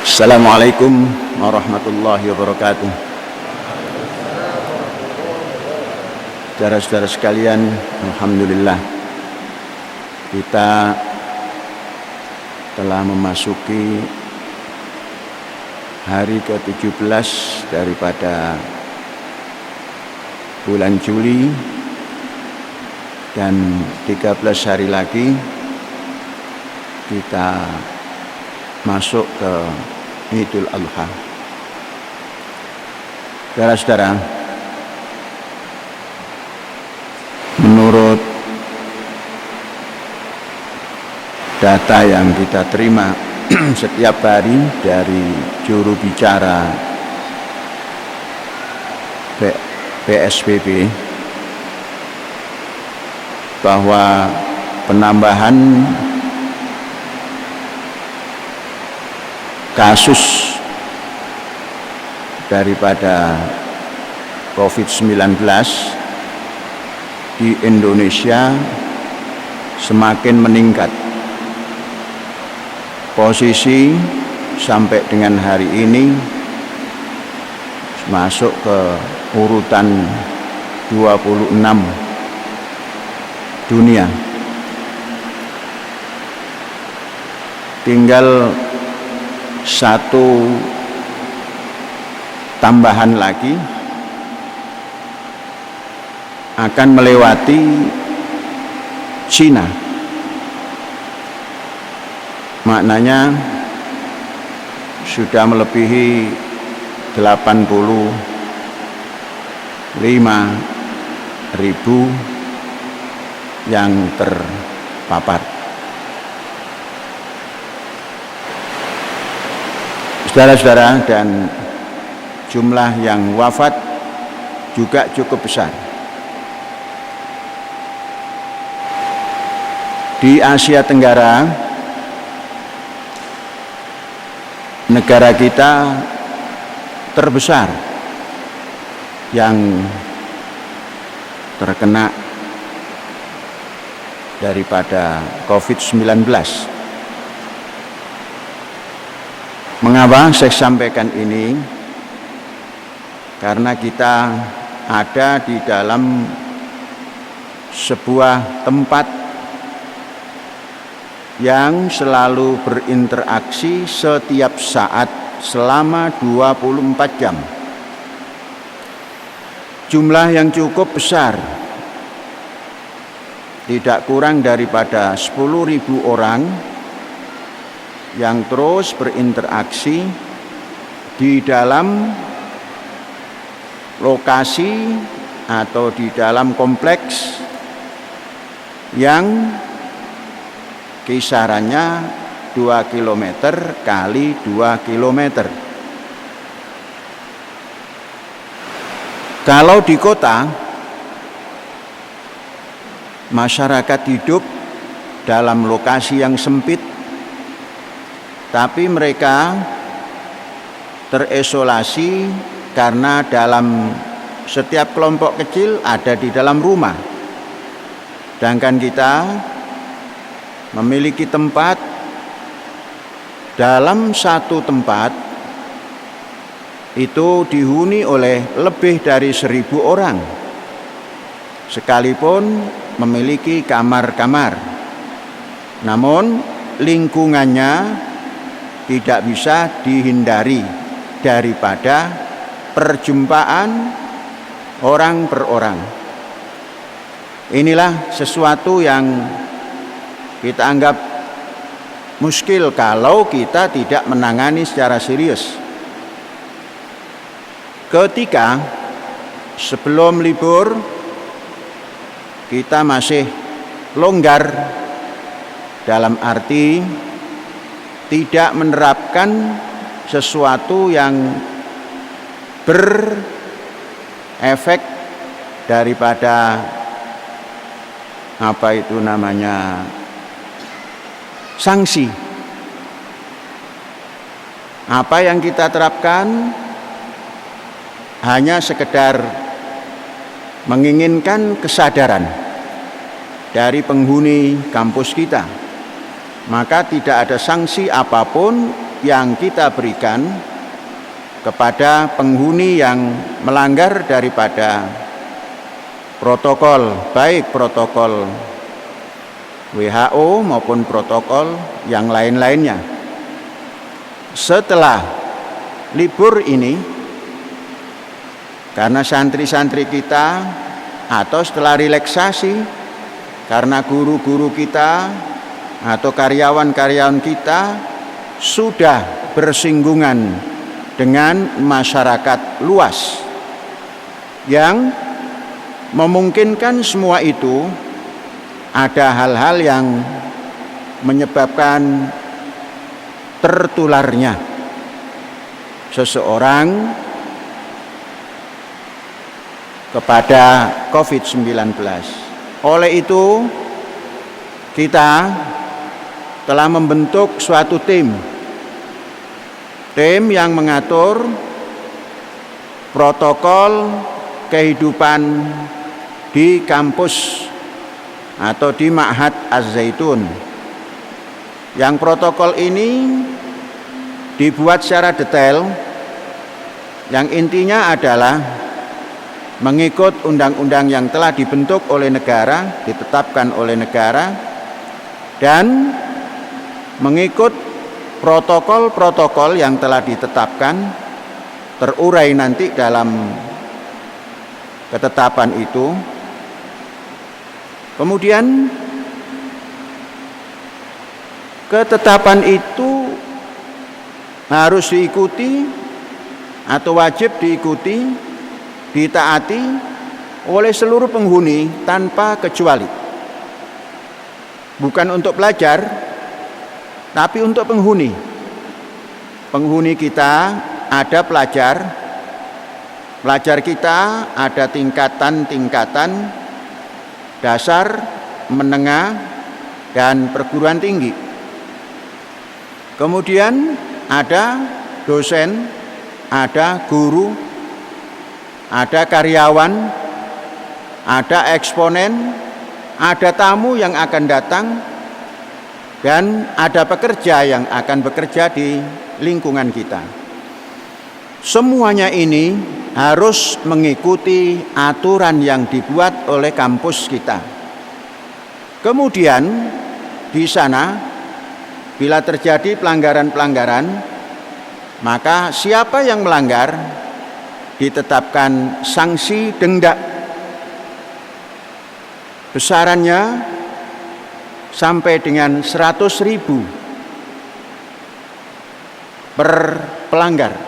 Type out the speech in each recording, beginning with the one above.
Assalamualaikum warahmatullahi wabarakatuh. Saudara-saudara sekalian, alhamdulillah kita telah memasuki hari ke-17 daripada bulan Juli, dan 13 hari lagi kita masuk ke Idul Adha. Saudara-saudara, menurut data yang kita terima setiap hari dari juru bicara PSBB, bahwa penambahan kasus daripada COVID-19 di Indonesia semakin meningkat. Posisi sampai dengan hari ini masuk ke urutan 26 dunia. Tinggal satu tambahan lagi akan melewati Cina. Maknanya sudah melebihi 85.000 yang terpapar. Saudara-saudara, dan jumlah yang wafat juga cukup besar. Di Asia Tenggara, negara kita terbesar yang terkena daripada COVID-19. Mengapa saya sampaikan ini? Karena kita ada di dalam sebuah tempat yang selalu berinteraksi setiap saat selama 24 jam. Jumlah yang cukup besar, tidak kurang daripada 10.000 orang yang terus berinteraksi di dalam lokasi atau di dalam kompleks yang kisarannya 2 km kali 2 km. Kalau di kota, masyarakat hidup dalam lokasi yang sempit, tapi mereka terisolasi karena dalam setiap kelompok kecil ada di dalam rumah. Sedangkan kita memiliki tempat, dalam satu tempat itu dihuni oleh lebih dari 1.000 orang, sekalipun memiliki kamar-kamar. Namun lingkungannya tidak bisa dihindari daripada perjumpaan orang per orang. Inilah sesuatu yang kita anggap muskil kalau kita tidak menangani secara serius. Ketika sebelum libur kita masih longgar, dalam arti tidak menerapkan sesuatu yang berefek daripada sanksi. Apa yang kita terapkan hanya sekedar menginginkan kesadaran dari penghuni kampus kita, maka tidak ada sanksi apapun yang kita berikan kepada penghuni yang melanggar daripada protokol, baik protokol WHO maupun protokol yang lain-lainnya. Setelah libur ini, karena santri-santri kita, atau setelah relaksasi karena guru-guru kita atau karyawan-karyawan kita sudah bersinggungan dengan masyarakat luas yang memungkinkan semua itu ada hal-hal yang menyebabkan tertularnya seseorang kepada COVID-19. Oleh itu, kita telah membentuk suatu tim yang mengatur protokol kehidupan di kampus atau di Ma'had Az-Zaitun. Yang protokol ini dibuat secara detail, yang intinya adalah mengikut undang-undang yang telah dibentuk oleh negara, ditetapkan oleh negara, dan mengikut protokol-protokol yang telah ditetapkan, terurai nanti dalam ketetapan itu. Kemudian ketetapan itu harus diikuti atau wajib diikuti, ditaati oleh seluruh penghuni tanpa kecuali. Bukan untuk pelajar, tapi untuk penghuni. Penghuni kita ada pelajar. Pelajar kita ada tingkatan-tingkatan dasar, menengah, dan perguruan tinggi. Kemudian ada dosen, ada guru, ada karyawan, ada eksponen, ada tamu yang akan datang, dan ada pekerja yang akan bekerja di lingkungan kita. Semuanya ini harus mengikuti aturan yang dibuat oleh kampus kita. Kemudian di sana bila terjadi pelanggaran-pelanggaran, maka siapa yang melanggar ditetapkan sanksi denda. Besarannya sampai dengan 100.000 per pelanggar.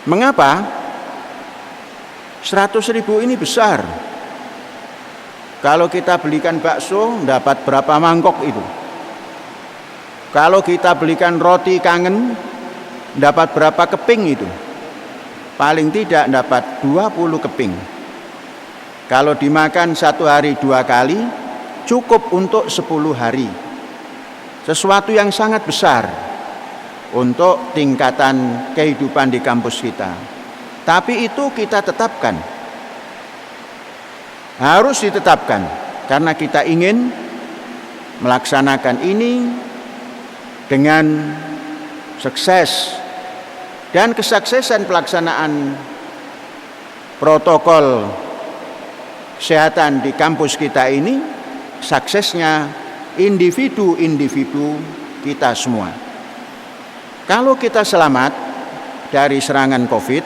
Mengapa? 100.000 ini besar. Kalau kita belikan bakso, dapat berapa mangkok itu? Kalau kita belikan roti kangen, dapat berapa keping itu? Paling tidak dapat 20 keping. Kalau dimakan satu hari 2 kali, cukup untuk 10 hari. Sesuatu yang sangat besar untuk tingkatan kehidupan di kampus kita. Tapi itu kita tetapkan. Harus ditetapkan karena kita ingin melaksanakan ini dengan sukses. Dan kesuksesan pelaksanaan protokol kesehatan di kampus kita ini, suksesnya individu-individu kita semua. Kalau kita selamat dari serangan COVID,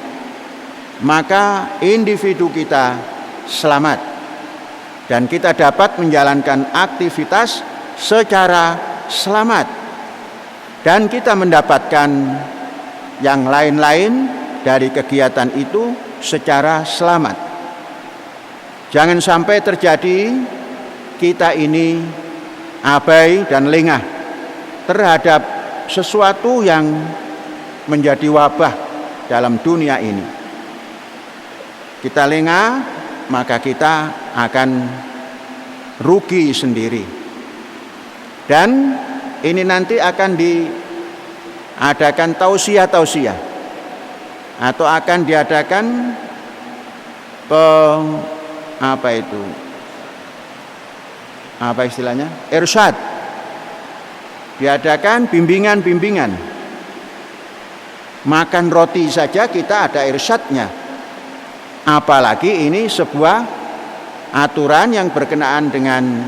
maka individu kita selamat dan kita dapat menjalankan aktivitas secara selamat dan kita mendapatkan yang lain-lain dari kegiatan itu secara selamat. Jangan sampai terjadi kita ini abai dan lengah terhadap sesuatu yang menjadi wabah dalam dunia ini. Kita lengah, maka kita akan rugi sendiri. Dan ini nanti akan diadakan tausiah atau akan diadakan irsyad. diadakan bimbingan-bimbingan. Makan roti saja kita ada irsyadnya, apalagi ini sebuah aturan yang berkenaan dengan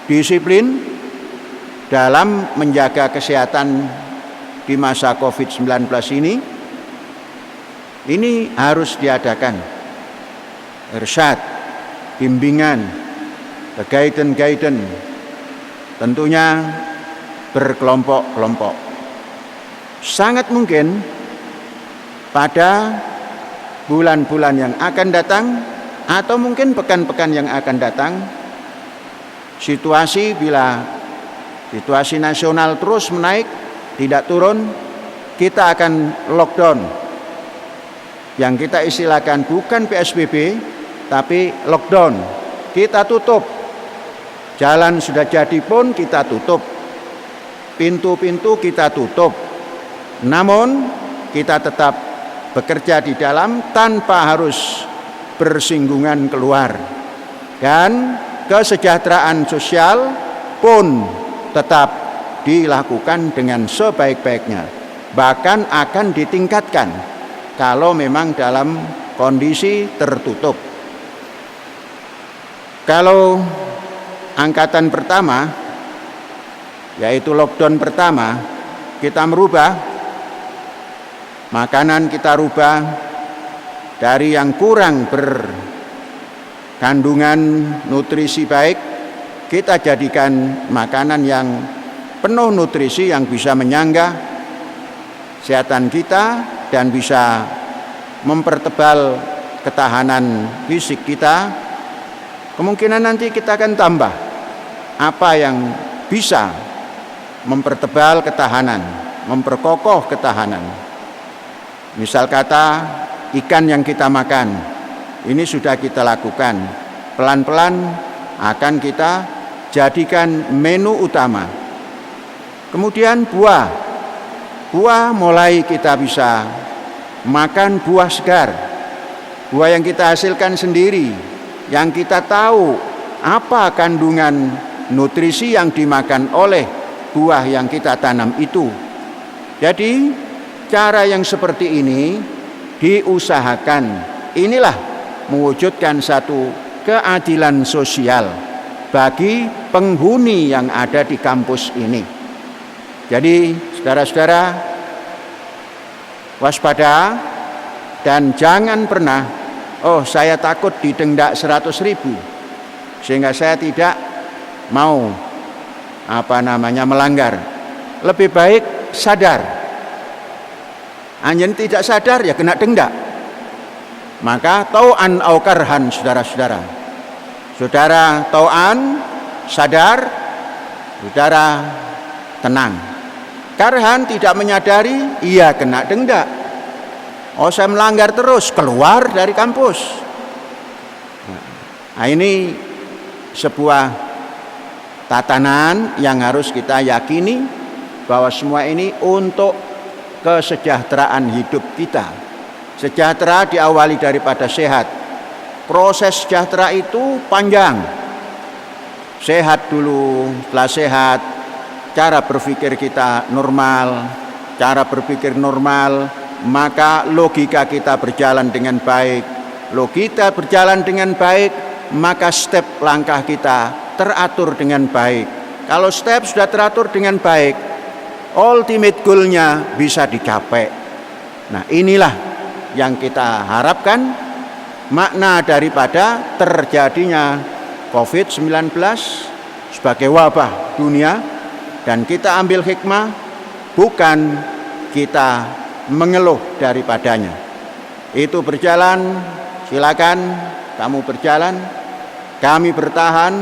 disiplin dalam menjaga kesehatan di masa COVID-19 ini harus diadakan irsyad, bimbingan, guidance, tentunya berkelompok-kelompok. Sangat mungkin pada bulan-bulan yang akan datang atau mungkin pekan-pekan yang akan datang, bila situasi nasional terus menaik, tidak turun, kita akan lockdown. Yang kita istilahkan bukan PSBB, tapi lockdown. Kita tutup. Jalan sudah jadi pun kita tutup. Pintu-pintu kita tutup. Namun kita tetap bekerja di dalam tanpa harus bersinggungan keluar. Dan kesejahteraan sosial pun tetap dilakukan dengan sebaik-baiknya. Bahkan akan ditingkatkan kalau memang dalam kondisi tertutup. Kalau angkatan pertama, yaitu lockdown pertama, kita merubah makanan, kita rubah dari yang kurang berkandungan nutrisi baik, kita jadikan makanan yang penuh nutrisi yang bisa menyangga kesehatan kita dan bisa mempertebal ketahanan fisik kita. Kemungkinan nanti kita akan tambah apa yang bisa mempertebal ketahanan, memperkokoh ketahanan. Misal kata ikan yang kita makan, ini sudah kita lakukan. Pelan-pelan akan kita jadikan menu utama. Kemudian buah mulai kita bisa makan buah segar, buah yang kita hasilkan sendiri, yang kita tahu apa kandungan nutrisi yang dimakan oleh buah yang kita tanam itu. Jadi cara yang seperti ini diusahakan. Inilah mewujudkan satu keadilan sosial bagi penghuni yang ada di kampus ini. Jadi saudara-saudara, waspada dan jangan pernah, saya takut didenda 100.000 sehingga saya tidak mau melanggar. Lebih baik sadar. Anjen tidak sadar ya kena denda. Maka tau'an au karhan, saudara-saudara. Saudara tau'an, sadar, saudara tenang. Karhan tidak menyadari, ia kena denda. Saya melanggar terus, keluar dari kampus. Nah, ini sebuah tatanan yang harus kita yakini bahwa semua ini untuk kesejahteraan hidup kita. Sejahtera diawali daripada sehat. Proses sejahtera itu panjang. Sehat dulu, setelah sehat cara berpikir kita normal, maka logika kita berjalan dengan baik. Logika berjalan dengan baik, maka step langkah kita teratur dengan baik. Kalau step sudah teratur dengan baik, ultimate goal-nya bisa dicapai. Nah, inilah yang kita harapkan makna daripada terjadinya COVID-19 sebagai wabah dunia. Dan kita ambil hikmah, bukan kita mengeluh daripadanya. Itu berjalan, silakan kamu berjalan. Kami bertahan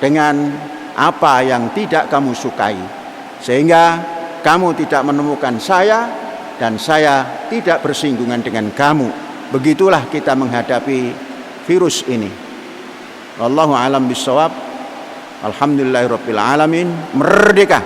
dengan apa yang tidak kamu sukai, sehingga kamu tidak menemukan saya dan saya tidak bersinggungan dengan kamu. Begitulah kita menghadapi virus ini. Wallahu a'lam bishawab. Alhamdulillahirabbil alamin. Merdeka.